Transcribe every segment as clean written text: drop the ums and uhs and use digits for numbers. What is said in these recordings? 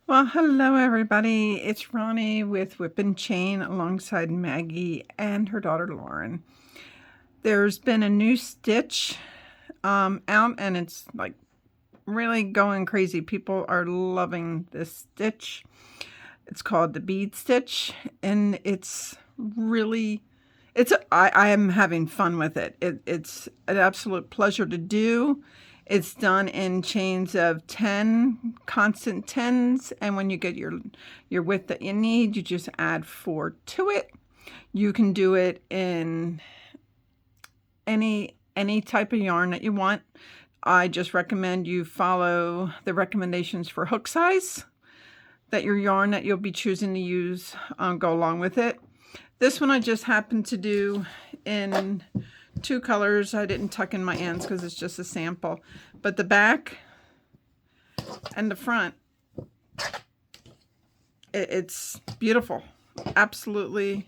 Well, hello everybody. It's Ronnie with Whip and Chain alongside Maggie and her daughter Lauren. There's been a new stitch out and it's like really going crazy. People are loving this stitch. It's called the bead stitch and I am having fun with it. It's an absolute pleasure to do. It's done in chains of 10 constant tens, and when you get your width that you need, you just add 4 to it. You can do it in any type of yarn that you want. I just recommend you follow the recommendations for hook size that your yarn that you'll be choosing to use go along with it. This one I just happened to do in 2 colors. I didn't tuck in my ends because it's just a sample. But the back and the front, it's beautiful. Absolutely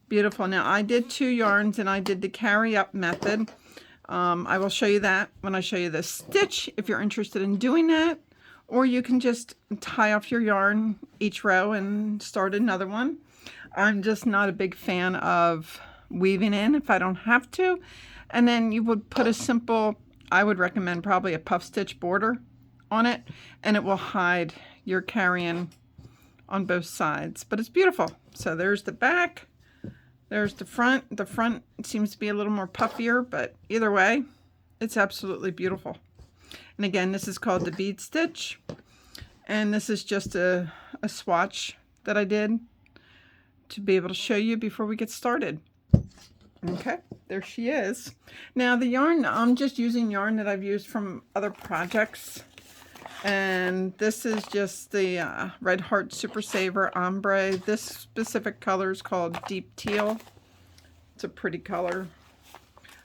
beautiful. Now I did 2 yarns and I did the carry up method. I will show you that when I show you the stitch if you're interested in doing that. Or you can just tie off your yarn each row and start another one. I'm just not a big fan of weaving in if I don't have to. And then you would put a simple, I would recommend probably a puff stitch border on it, and it will hide your carrying on both sides. But it's beautiful. So there's the back, there's the front. The front seems to be a little more puffier, but either way, it's absolutely beautiful. And again, this is called the bead stitch. And this is just a swatch that I did to be able to show you before we get started. Okay, there she is. Now the yarn, I'm just using yarn that I've used from other projects. And this is just the Red Heart Super Saver Ombre. This specific color is called Deep Teal. It's a pretty color.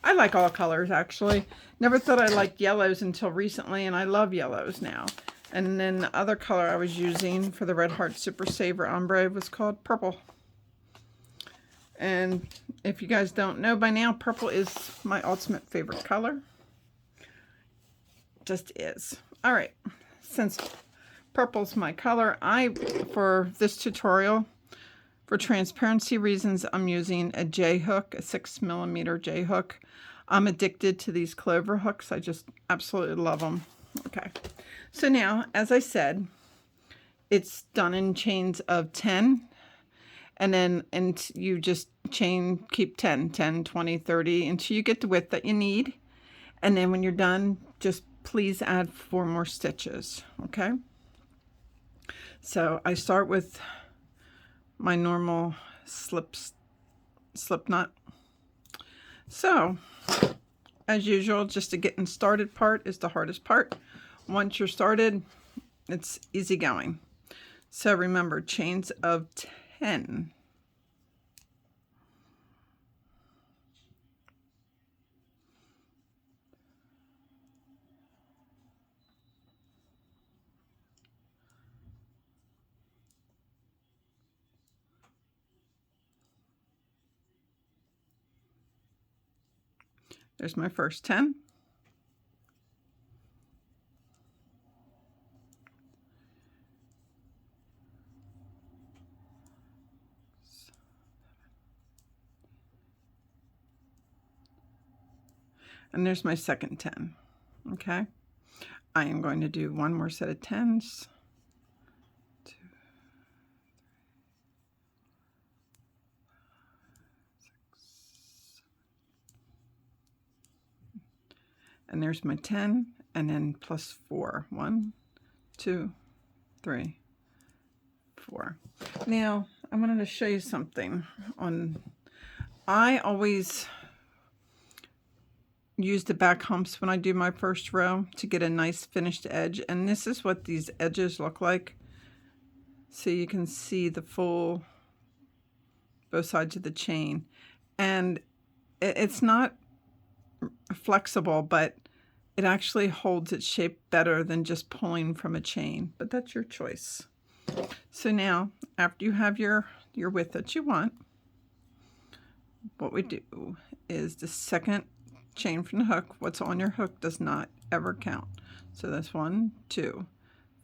I like all colors actually. Never thought I liked yellows until recently, and I love yellows now. And then the other color I was using for the Red Heart Super Saver Ombre was called Purple. And if you guys don't know by now, purple is my ultimate favorite color. Just is. All right, since purple's my color, for this tutorial, for transparency reasons, I'm using a J hook, a 6mm J hook. I'm addicted to these clover hooks. I just absolutely love them. Okay, so now, as I said, it's done in chains of 10. And you just keep 10, 10, 20, 30 until you get the width that you need. And then when you're done, just please add 4 more stitches, okay? So I start with my normal slip knot. So as usual, just the getting started part is the hardest part. Once you're started, it's easy going. So remember, chains of 10. There's my first 10. And there's my second 10. Okay, I am going to do one more set of 10s. 2, 3, 6, and there's my 10, and then plus 4. 1, 2, 3, 4. Now I wanted to show you something. I always use the back humps when I do my first row to get a nice finished edge, and this is what these edges look like. So you can see the full both sides of the chain, and it's not flexible, but it actually holds its shape better than just pulling from a chain, but that's your choice. So now after you have your width that you want, what we do is the second chain from the hook. What's on your hook does not ever count. So that's 1, 2,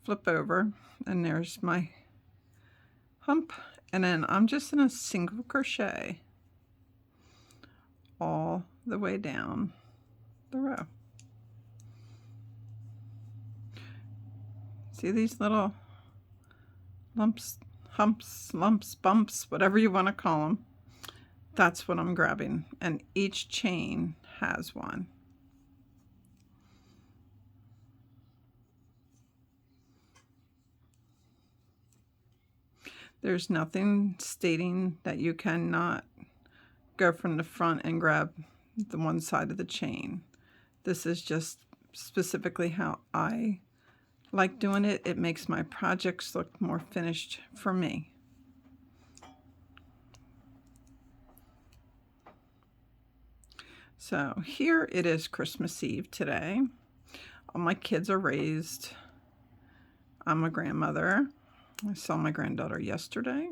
flip over, and there's my hump, and then I'm just in a single crochet all the way down the row. See these little lumps, humps, lumps, bumps, whatever you want to call them? That's what I'm grabbing, and each chain has one. There's nothing stating that you cannot go from the front and grab the one side of the chain. This is just specifically how I like doing it. It makes my projects look more finished for me. So here it is Christmas Eve today. All my kids are raised. I'm a grandmother. I saw my granddaughter yesterday.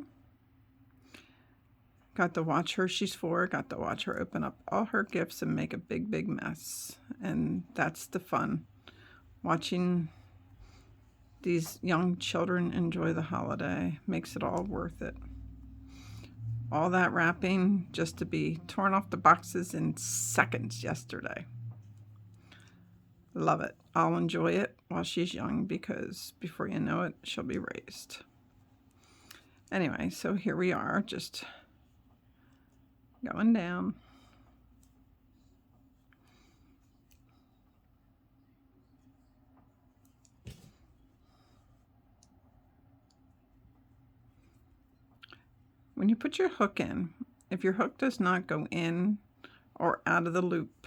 Got to watch her, she's 4, got to watch her open up all her gifts and make a big, big mess. And that's the fun, watching these young children enjoy the holiday. Makes it all worth it. All that wrapping just to be torn off the boxes in seconds yesterday. Love it. I'll enjoy it while she's young, because before you know it, she'll be raised. Anyway, so here we are, just going down. When you put your hook in, if your hook does not go in or out of the loop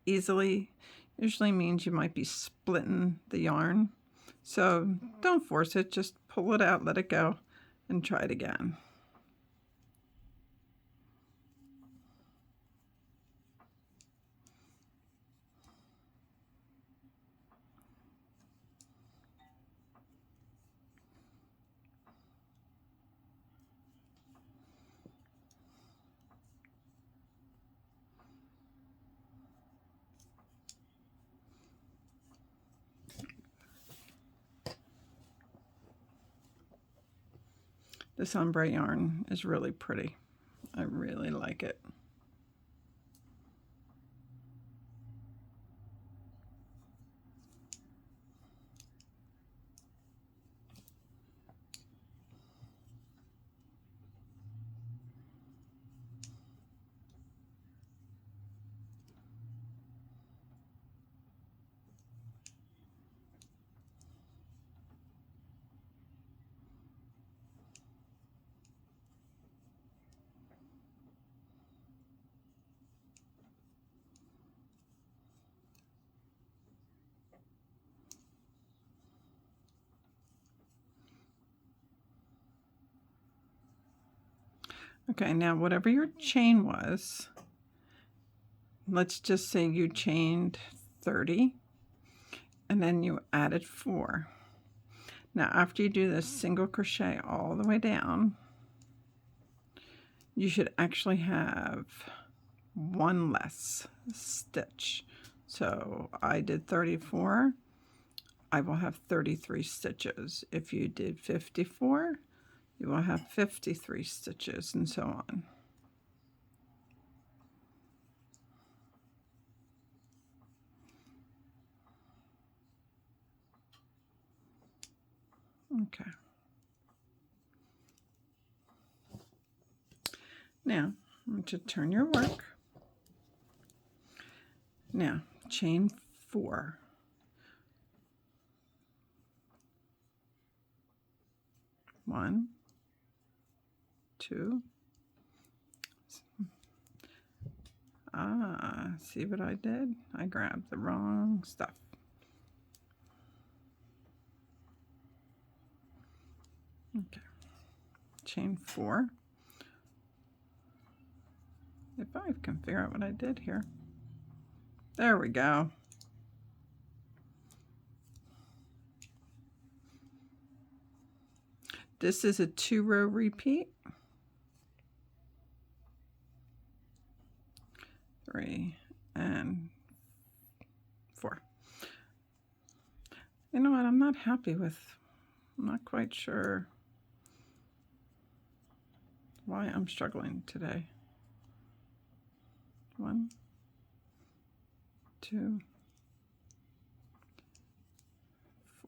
easily, usually means you might be splitting the yarn. So don't force it, just pull it out, let it go, and try it again. This ombre yarn is really pretty. I really like it. Okay, now whatever your chain was, let's just say you chained 30 and then you added 4. Now after you do this single crochet all the way down, you should actually have one less stitch. So I did 34, I will have 33 stitches. If you did 54, you will have 53 stitches, and so on. Okay. Now, I'm going to turn your work. Now, chain 4. One, 2. See what I did? I grabbed the wrong stuff. Okay. Chain 4. If I can figure out what I did here. There we go. This is a 2-row repeat. 3 and 4. You know what? I'm not happy with I'm not quite sure why I'm struggling today. 1, 2,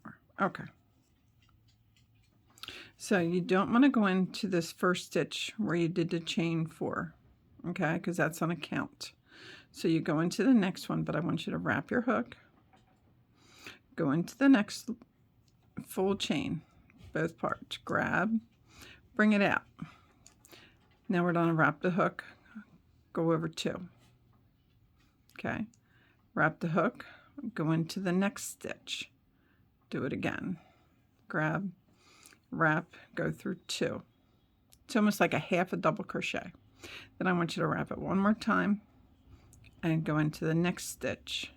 4. Okay. So you don't want to go into this first stitch where you did the chain 4, okay, because that's on a count. So you go into the next one, but I want you to wrap your hook, go into the next full chain, both parts, grab, bring it out. Now we're going to wrap the hook, go over 2, okay, wrap the hook, go into the next stitch, do it again, grab, wrap, go through 2. It's almost like a half a double crochet. Then I want you to wrap it one more time and go into the next stitch,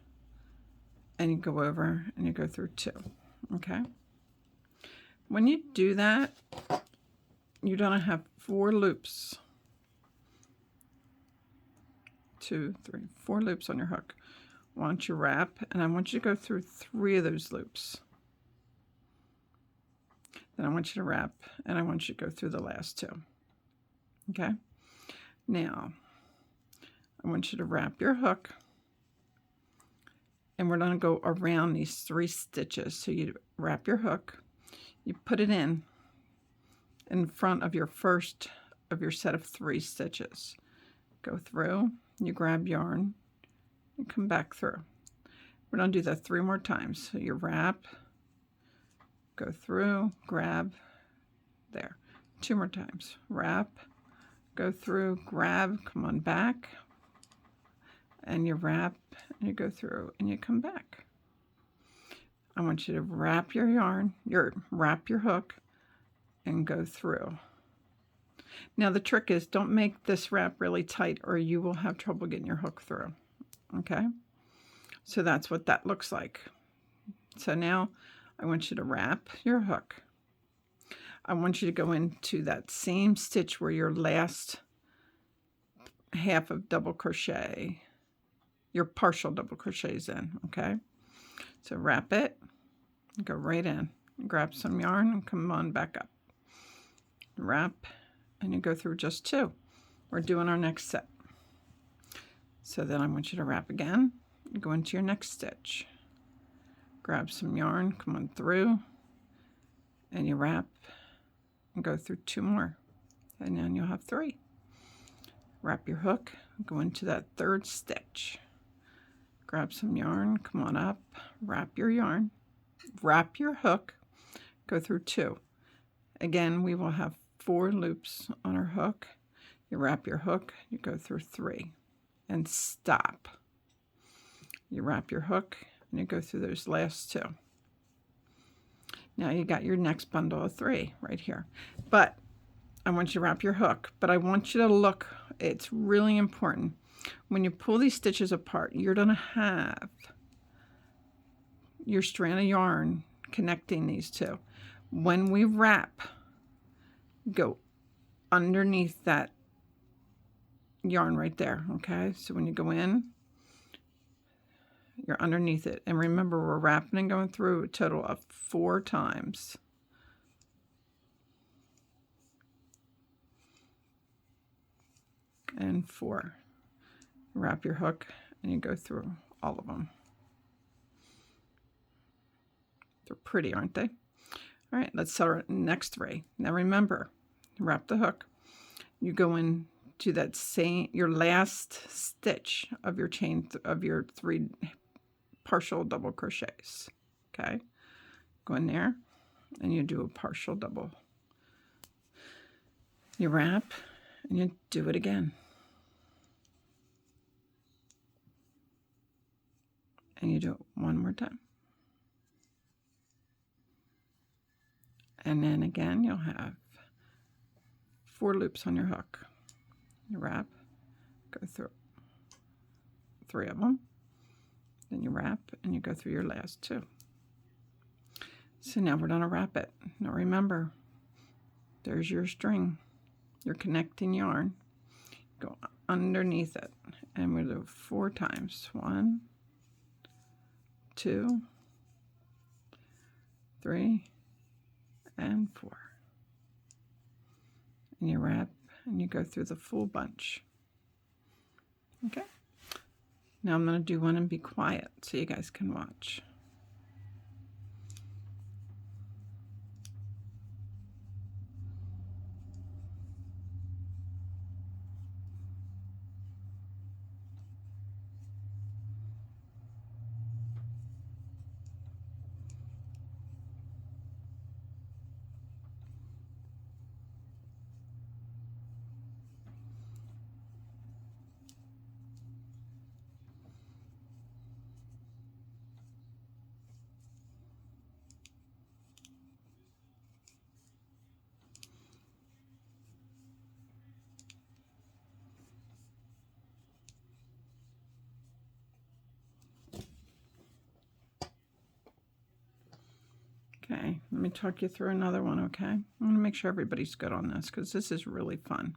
and you go over and you go through 2. Okay, when you do that, you're going to have 4 loops, 2, 3, 4 loops on your hook. I want you to wrap, and I want you to go through 3 of those loops. Then I want you to wrap, and I want you to go through the last 2. Okay, now I want you to wrap your hook, and we're going to go around these 3 stitches. So you wrap your hook, you put it in front of your first of your set of 3 stitches. Go through, you grab yarn, and come back through. We're going to do that 3 more times. So you wrap, go through, grab, there. 2 more times. Wrap, go through, grab, come on back, and you wrap, and you go through, and you come back. I want you to wrap your yarn, wrap your hook, and go through. Now the trick is, don't make this wrap really tight or you will have trouble getting your hook through. Okay, so that's what that looks like. So now I want you to wrap your hook. I want you to go into that same stitch where your last half of double crochet, your partial double crochet is in. Okay, so wrap it, go right in, grab some yarn and come on back up. Wrap, and you go through just 2. We're doing our next set. So then I want you to wrap again, go into your next stitch, grab some yarn, come on through, and you wrap and go through 2 more, and then you'll have 3. Wrap your hook, go into that 3rd stitch, grab some yarn, come on up, wrap your yarn, wrap your hook, go through 2. Again, we will have 4 loops on our hook. You wrap your hook, you go through 3 and stop. You wrap your hook and you go through those last 2. Now you got your next bundle of 3 right here. But I want you to wrap your hook, but I want you to look, it's really important. When you pull these stitches apart, you're going to have your strand of yarn connecting these 2. When we wrap, go underneath that yarn right there. Okay, so when you go in, you're underneath it, and remember, we're wrapping and going through a total of 4 times. And 4. Wrap your hook and you go through all of them. They're pretty, aren't they? All right, let's start our next 3. Now remember, wrap the hook, you go into that same, your last stitch of your chain of your 3 partial double crochets. Okay, go in there and you do a partial double. You wrap and you do it again. And you do it one more time. And then again, you'll have 4 loops on your hook. You wrap, go through 3 of them. Then you wrap and you go through your last 2. So now we're going to wrap it. Now remember, there's your string, your connecting yarn. Go underneath it, and we'll do 4 times. 1, 2, 3, and 4. And you wrap and you go through the full bunch. Okay. Now I'm going to do one and be quiet so you guys can watch. Okay, let me talk you through another one, okay? I'm going to make sure everybody's good on this because this is really fun.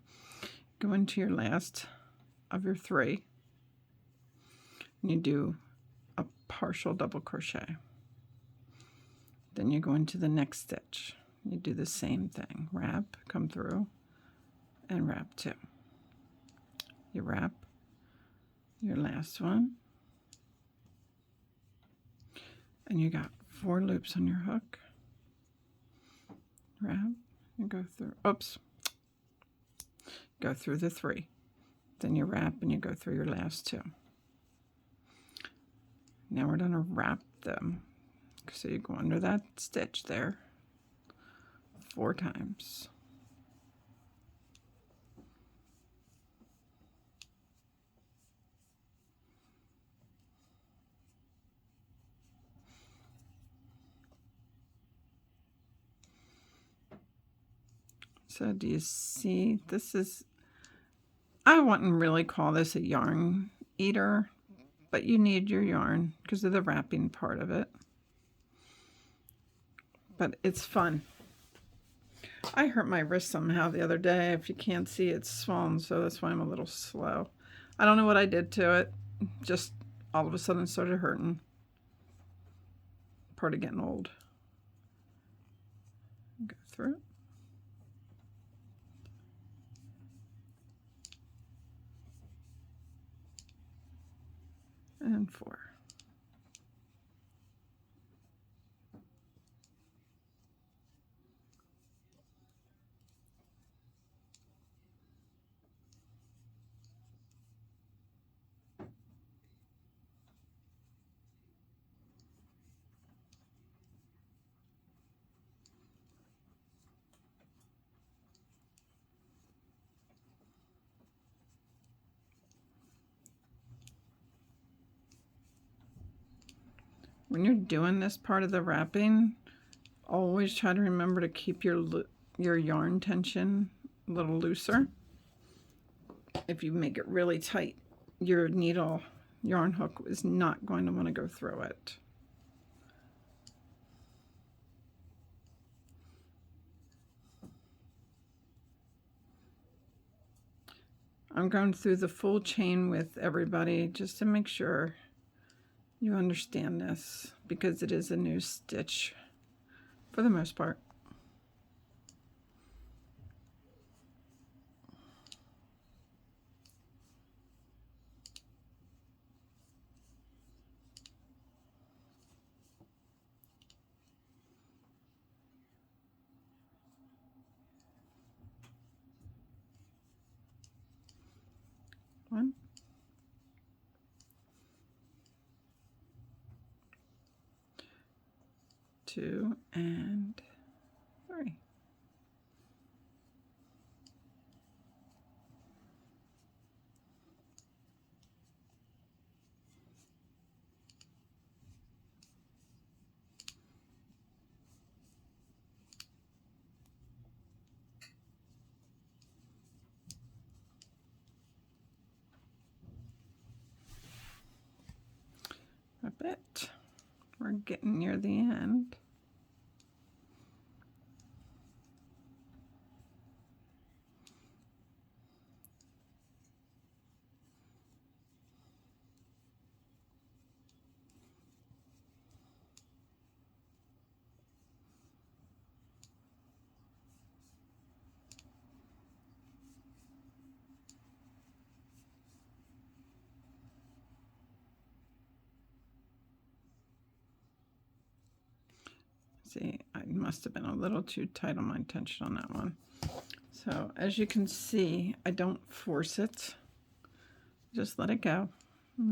Go into your last of your 3 and you do a partial double crochet. Then you go into the next stitch. You do the same thing. Wrap, come through, and wrap 2. You wrap your last one. And you got 4 loops on your hook. Wrap and go through, oops, go through the 3. Then you wrap and you go through your last 2. Now we're going to wrap them. So you go under that stitch there 4 times. So do you see, this is, I wouldn't really call this a yarn eater, but you need your yarn because of the wrapping part of it. But it's fun. I hurt my wrist somehow the other day. If you can't see, it's swollen, so that's why I'm a little slow. I don't know what I did to it. Just all of a sudden started hurting. Part of getting old. Go through. And 4. When you're doing this part of the wrapping, always try to remember to keep your yarn tension a little looser. If you make it really tight, your needle yarn hook is not going to want to go through it. I'm going through the full chain with everybody just to make sure you understand this, because it is a new stitch for the most part. One, 2, and 3. A bit. We're getting near the end. See, I must have been a little too tight on my tension on that one. So as you can see, I don't force it. Just let it go.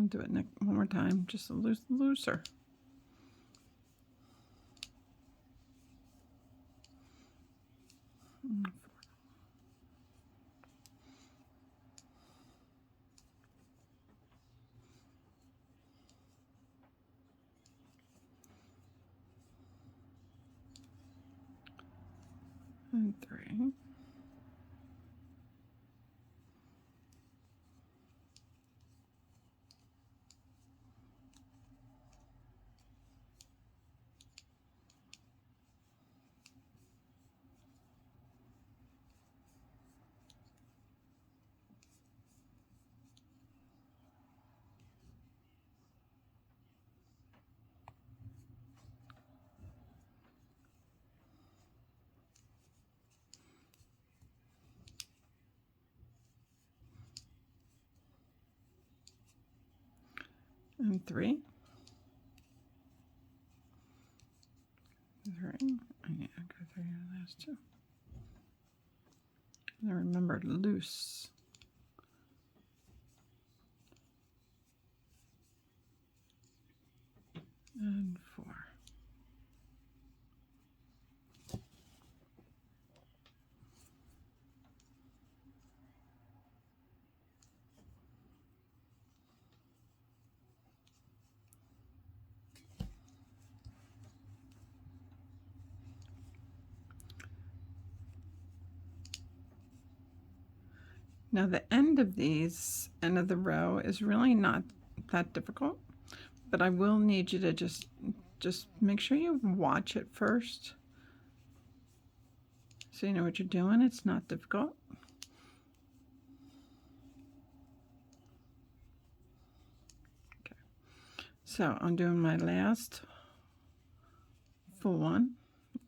Do it one more time, just looser. And 3. And 3. 3. I need to go through the last 2. And remember, loose. And 4. Now the end of these, end of the row, is really not that difficult, but I will need you to just make sure you watch it first so you know what you're doing. It's not difficult. Okay, so I'm doing my last full one.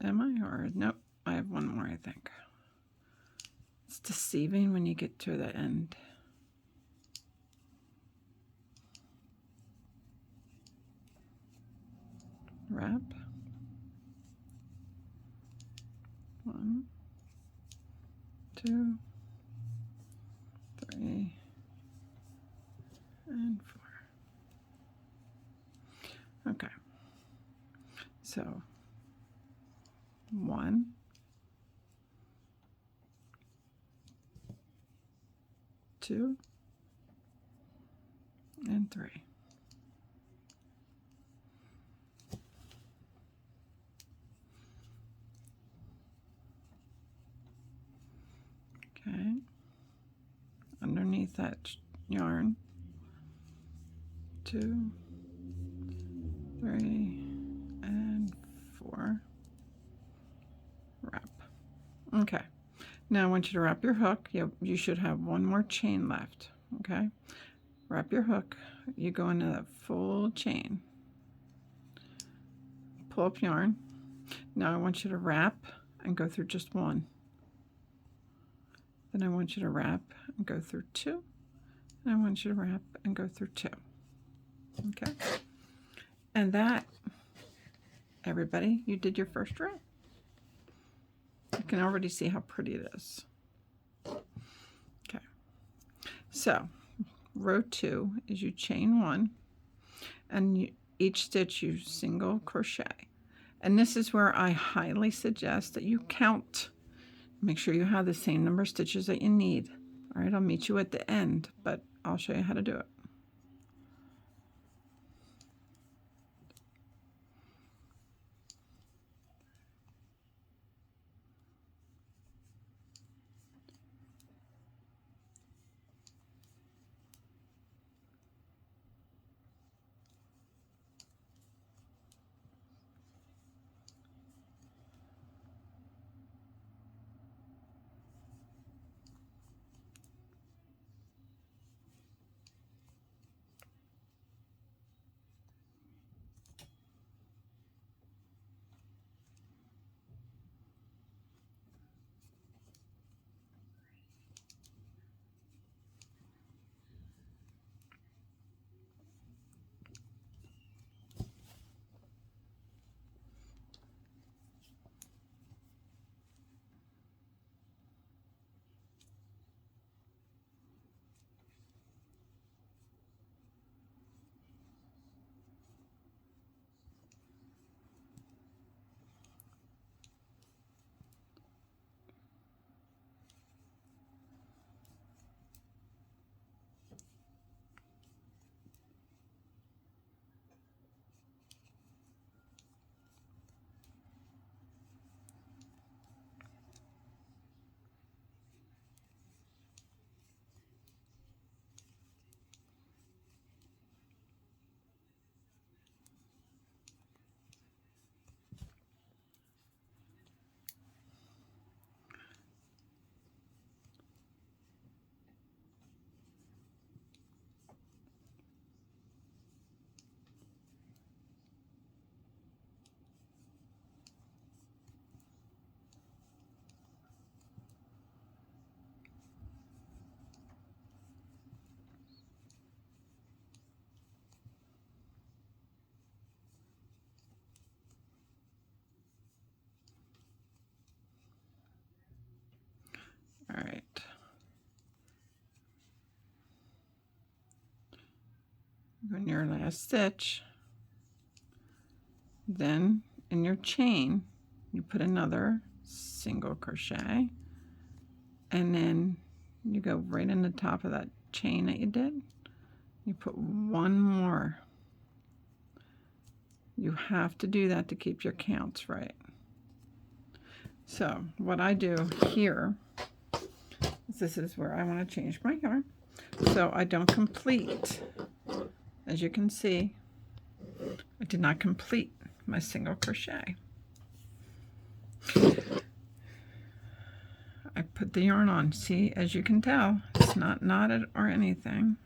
Am I? Or nope, I have one more, I think. It's deceiving when you get to the end. Wrap. 1, 2, 3, and 4. Okay. So 1, 2, and 3. Okay. Underneath that yarn, 2, 3, and 4. Wrap. Okay. Now I want you to wrap your hook. You should have one more chain left. Okay. Wrap your hook. You go into that full chain. Pull up yarn. Now I want you to wrap and go through just 1. Then I want you to wrap and go through 2. And I want you to wrap and go through 2. Okay. And that, everybody, you did your first row. You can already see how pretty it is. Okay. So row 2 is you chain 1, and each stitch you single crochet. And this is where I highly suggest that you count. Make sure you have the same number of stitches that you need. All right, I'll meet you at the end, but I'll show you how to do it. in your last stitch, then in your chain you put another single crochet, and then you go right in the top of that chain that you did, you put one more. You have to do that to keep your counts right. So what I do here is, this is where I want to change my yarn, so I don't complete. As you can see, I did not complete my single crochet. I put the yarn on. See, as you can tell, it's not knotted or anything.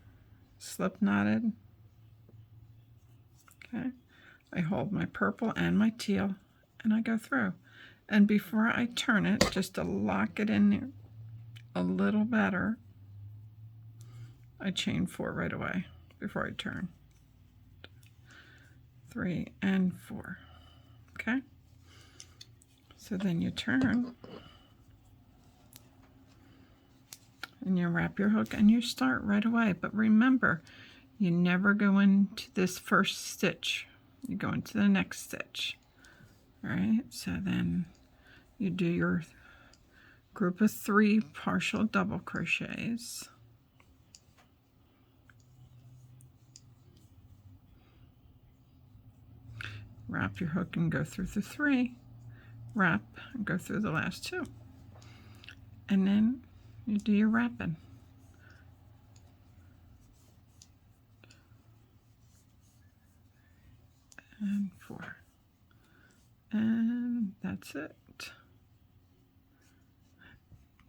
Slip knotted. Okay. I hold my purple and my teal and I go through. And before I turn it, just to lock it in there a little better, I chain 4 right away before I turn. 3 and 4. Okay? So then you turn and you wrap your hook and you start right away. But remember, you never go into this first stitch. You go into the next stitch. All right, so then you do your group of 3 partial double crochets. Wrap your hook and go through the 3. Wrap and go through the last 2. And then you do your wrapping. And 4. And that's it.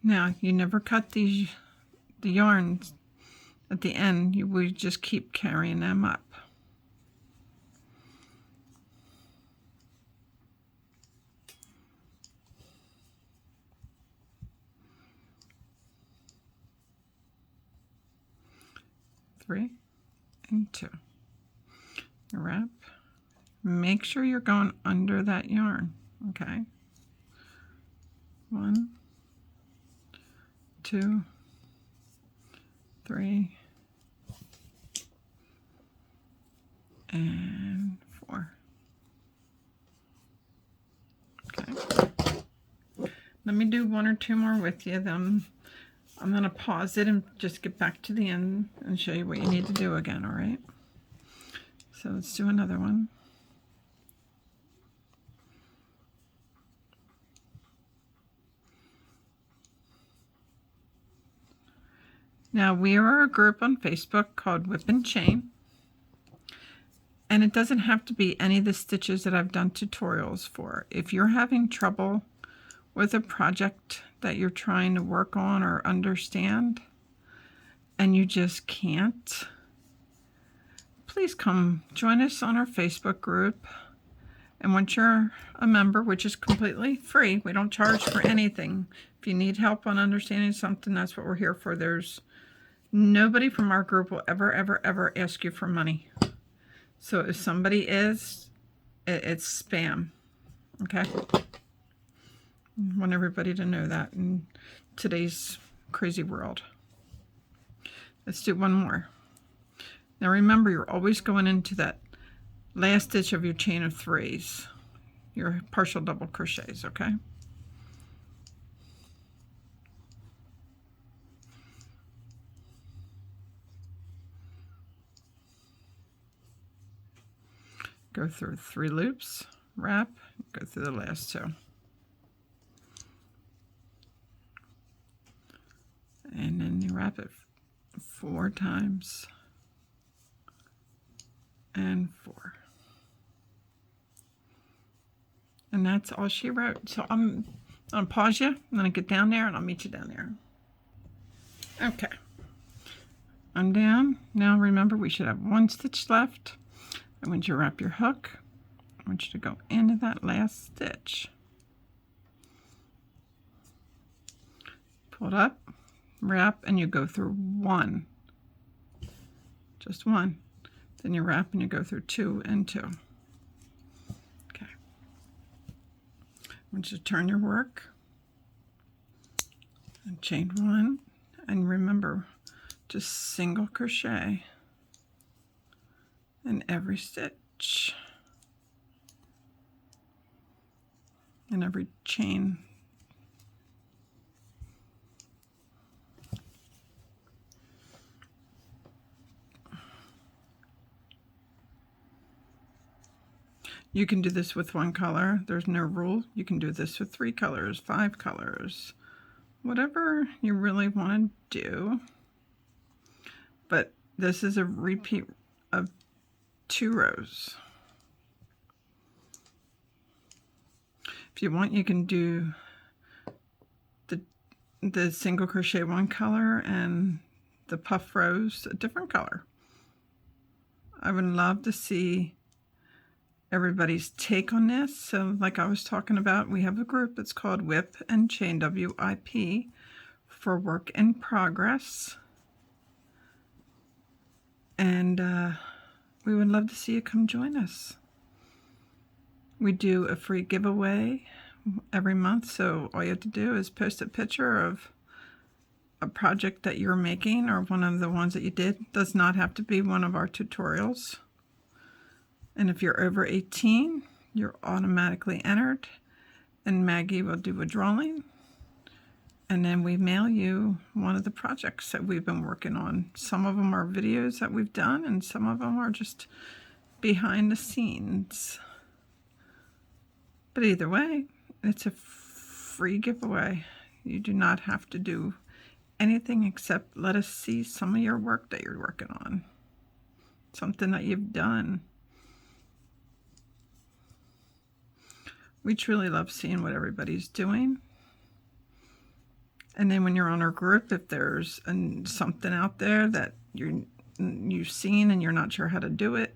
Now, you never cut the yarns at the end. We just keep carrying them up. Three and 2. Wrap. Make sure you're going under that yarn. Okay. 1, 2, 3, and 4. Okay. Let me do 1 or 2 more with you. Then I'm going to pause it and just get back to the end and show you what you need to do again, all right? So let's do another one. Now, we are a group on Facebook called Whip and Chain, and it doesn't have to be any of the stitches that I've done tutorials for. If you're having trouble with a project that you're trying to work on or understand, and you just can't, please come join us on our Facebook group. And once you're a member, which is completely free, we don't charge for anything. If you need help on understanding something, that's what we're here for. There's nobody from our group will ever ask you for money. So if somebody is, it's spam. Okay? I want everybody to know that in today's crazy world. Let's do one more. Now remember, you're always going into that last stitch of your chain of 3s, your partial double crochets, okay? Go through 3 loops, wrap, go through the last 2. And then you wrap it 4 times and 4. And that's all she wrote. So I'm going to pause you. I'm going to get down there and I'll meet you down there. Okay. I'm down. Now remember, we should have 1 stitch left. I want you to wrap your hook. I want you to go into that last stitch. Pull it up, wrap, and you go through 1. Just 1. Then you wrap and you go through 2 and 2. Okay. I want you to turn your work and chain 1. And remember, just single crochet in every stitch, in every chain. You can do this with one color. There's no rule. You can do this with 3 colors, 5 colors, whatever you really want to do. But this is a repeat of 2 rows. If you want, you can do the single crochet one color and the puff rows a different color. I would love to see everybody's take on this. So like I was talking about, we have a group that's called Whip and Chain, WIP, for work in progress. And we would love to see you come join us. We do a free giveaway every month, so all you have to do is post a picture of a project that you're making or one of the ones that you did. It does not have to be one of our tutorials. And if you're over 18, you're automatically entered, and Maggie will do a drawing, and then we mail you one of the projects that we've been working on. Some of them are videos that we've done, and some of them are just behind the scenes. But either way, it's a free giveaway. You do not have to do anything except let us see some of your work that you're working on. Something that you've done. We truly love seeing what everybody's doing. And then when you're on our group, if there's something out there that you've seen and you're not sure how to do it,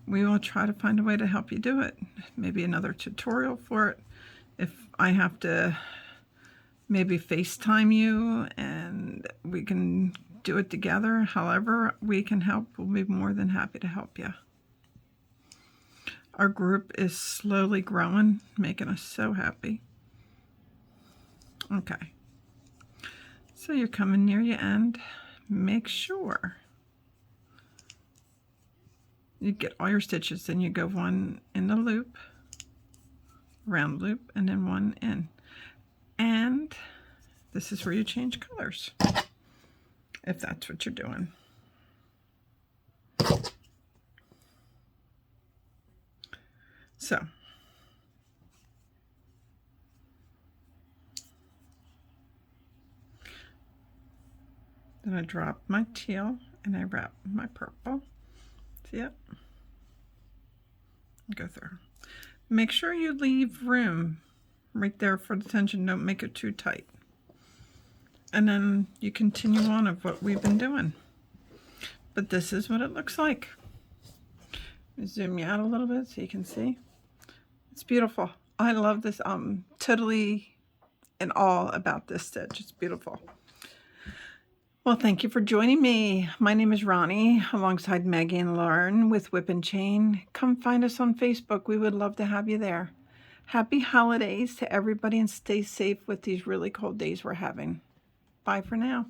we will try to find a way to help you do it. Maybe another tutorial for it. If I have to maybe FaceTime you and we can do it together, however we can help, we'll be more than happy to help you. Our group is slowly growing, making us so happy. Okay, so you're coming near your end. Make sure you get all your stitches, then you go one in the loop, round loop, and then one in. And this is where you change colors, if that's what you're doing. So, then I drop my teal and I wrap my purple. See it? Go through. Make sure you leave room right there for the tension. Don't make it too tight. And then you continue on of what we've been doing. But this is what it looks like. Zoom you out a little bit so you can see. It's beautiful. I love this. Totally in awe about this stitch. It's beautiful. Well, thank you for joining me. My name is Ronnie, alongside Maggie and Lauren with Whip and Chain. Come find us on Facebook. We would love to have you there. Happy holidays to everybody, and stay safe with these really cold days we're having. Bye for now.